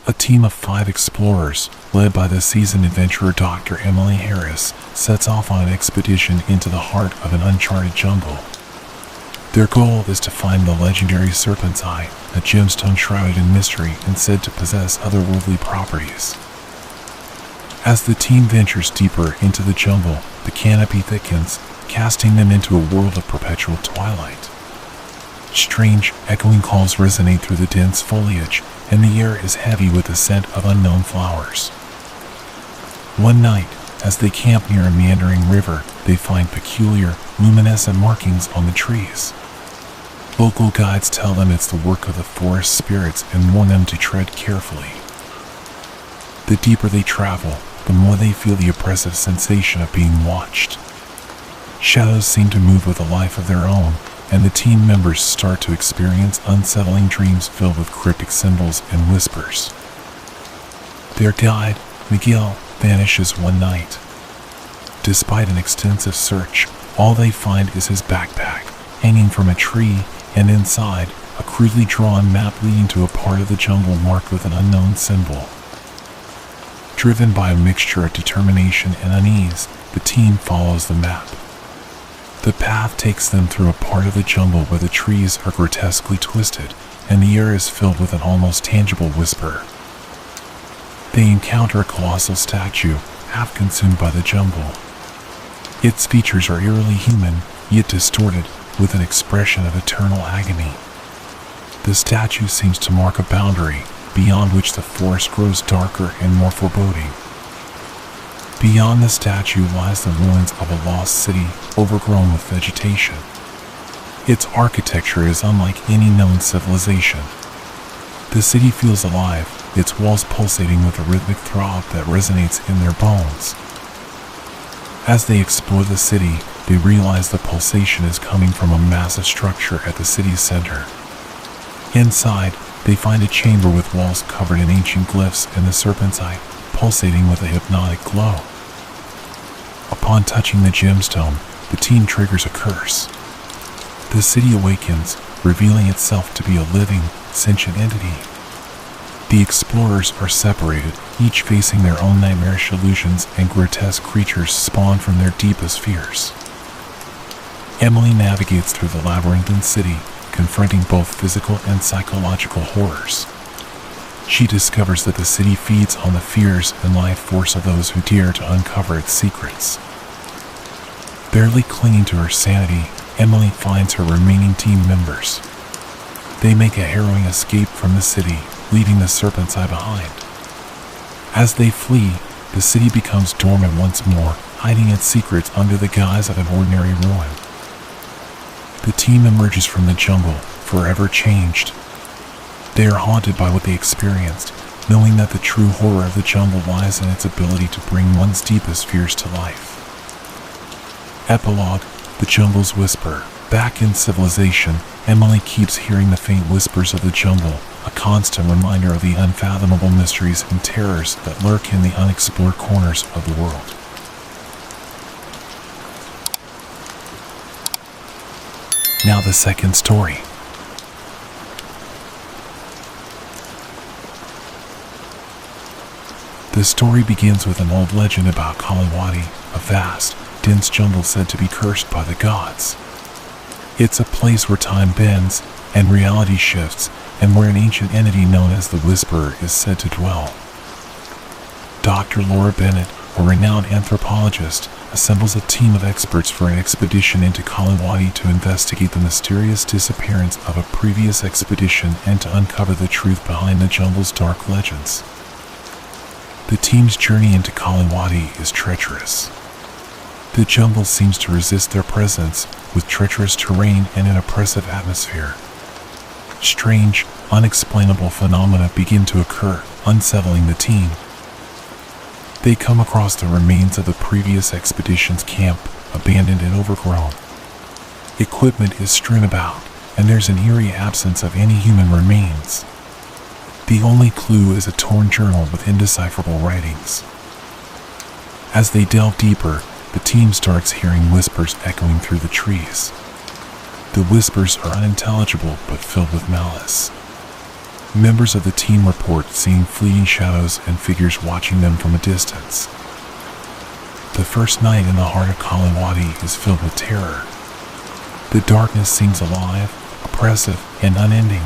A team of 5 explorers, led by the seasoned adventurer Dr. Emily Harris, sets off on an expedition into the heart of an uncharted jungle. Their goal is to find the legendary Serpent's Eye, a gemstone shrouded in mystery and said to possess otherworldly properties. As the team ventures deeper into the jungle, the canopy thickens, casting them into a world of perpetual twilight. Strange, echoing calls resonate through the dense foliage, and the air is heavy with the scent of unknown flowers. One night, as they camp near a meandering river, they find peculiar, luminescent markings on the trees. Local guides tell them it's the work of the forest spirits and warn them to tread carefully. The deeper they travel, the more they feel the oppressive sensation of being watched. Shadows seem to move with a life of their own, and the team members start to experience unsettling dreams filled with cryptic symbols and whispers. Their guide, Miguel, vanishes one night. Despite an extensive search, all they find is his backpack, hanging from a tree, and inside, a crudely drawn map leading to a part of the jungle marked with an unknown symbol. Driven by a mixture of determination and unease, the team follows the map. The path takes them through a part of the jungle where the trees are grotesquely twisted, and the air is filled with an almost tangible whisper. They encounter a colossal statue, half consumed by the jungle. Its features are eerily human, yet distorted, with an expression of eternal agony. The statue seems to mark a boundary, beyond which the forest grows darker and more foreboding. Beyond the statue lies the ruins of a lost city, overgrown with vegetation. Its architecture is unlike any known civilization. The city feels alive, its walls pulsating with a rhythmic throb that resonates in their bones. As they explore the city, they realize the pulsation is coming from a massive structure at the city's center. Inside, they find a chamber with walls covered in ancient glyphs and the Serpent's Eye, pulsating with a hypnotic glow. Upon touching the gemstone, the team triggers a curse. The city awakens, revealing itself to be a living, sentient entity. The explorers are separated, each facing their own nightmarish illusions, and grotesque creatures spawn from their deepest fears. Emily navigates through the labyrinthine city, confronting both physical and psychological horrors. She discovers that the city feeds on the fears and life force of those who dare to uncover its secrets. Barely clinging to her sanity, Emily finds her remaining team members. They make a harrowing escape from the city, leaving the Serpent's Eye behind. As they flee, the city becomes dormant once more, hiding its secrets under the guise of an ordinary ruin. The team emerges from the jungle, forever changed. They are haunted by what they experienced, knowing that the true horror of the jungle lies in its ability to bring one's deepest fears to life. Epilogue: The Jungle's Whisper. Back in civilization, Emily keeps hearing the faint whispers of the jungle, a constant reminder of the unfathomable mysteries and terrors that lurk in the unexplored corners of the world. Now the second story. The story begins with an old legend about Kaliwadi, a vast, dense jungle said to be cursed by the gods. It's a place where time bends and reality shifts, and where an ancient entity known as the Whisperer is said to dwell. Dr. Laura Bennett, a renowned anthropologist, assembles a team of experts for an expedition into Kaliwadi to investigate the mysterious disappearance of a previous expedition and to uncover the truth behind the jungle's dark legends. The team's journey into Kaliwadi is treacherous. The jungle seems to resist their presence, with treacherous terrain and an oppressive atmosphere. Strange, unexplainable phenomena begin to occur, unsettling the team. They come across the remains of the previous expedition's camp, abandoned and overgrown. Equipment is strewn about, and there's an eerie absence of any human remains. The only clue is a torn journal with indecipherable writings. As they delve deeper, the team starts hearing whispers echoing through the trees. The whispers are unintelligible but filled with malice. Members of the team report seeing fleeting shadows and figures watching them from a distance. The first night in the heart of Kalawadi is filled with terror. The darkness seems alive, oppressive, and unending.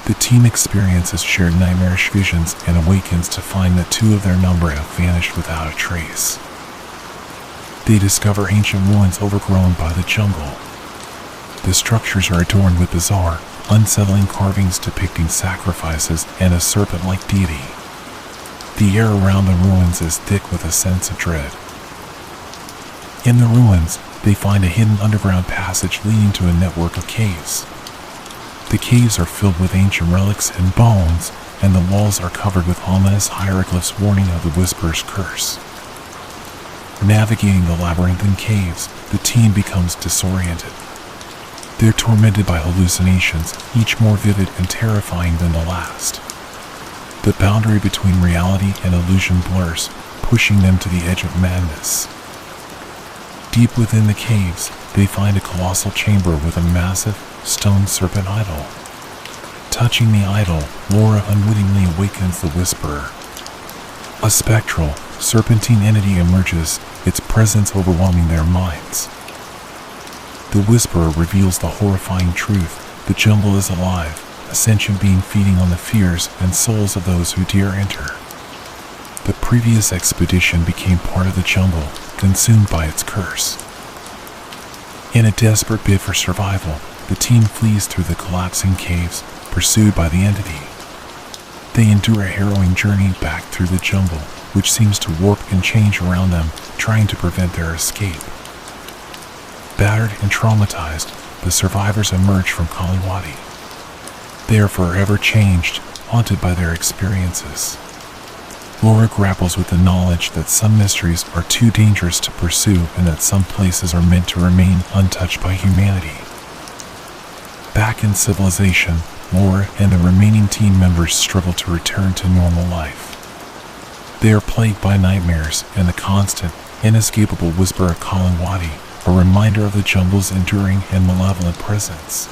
The team experiences shared nightmarish visions and awakens to find that 2 of their number have vanished without a trace. They discover ancient ruins overgrown by the jungle. The structures are adorned with bizarre, unsettling carvings depicting sacrifices and a serpent-like deity. The air around the ruins is thick with a sense of dread. In the ruins, they find a hidden underground passage leading to a network of caves. The caves are filled with ancient relics and bones, and the walls are covered with ominous hieroglyphs warning of the Whisperer's curse. Navigating the labyrinthine caves, the team becomes disoriented. They're tormented by hallucinations, each more vivid and terrifying than the last. The boundary between reality and illusion blurs, pushing them to the edge of madness. Deep within the caves, they find a colossal chamber with a massive, stone serpent idol. Touching the idol, Laura unwittingly awakens the Whisperer. A spectral, serpentine entity emerges, its presence overwhelming their minds. The Whisperer reveals the horrifying truth: the jungle is alive, a sentient being feeding on the fears and souls of those who dare enter. The previous expedition became part of the jungle, consumed by its curse. In a desperate bid for survival, the team flees through the collapsing caves, pursued by the entity. They endure a harrowing journey back through the jungle, which seems to warp and change around them, trying to prevent their escape. Battered and traumatized, the survivors emerge from Kalawadi. They are forever changed, haunted by their experiences. Laura grapples with the knowledge that some mysteries are too dangerous to pursue and that some places are meant to remain untouched by humanity. Back in civilization, Laura and the remaining team members struggle to return to normal life. They are plagued by nightmares and the constant, inescapable whisper of Kalawadi, a reminder of the jungle's enduring and malevolent presence.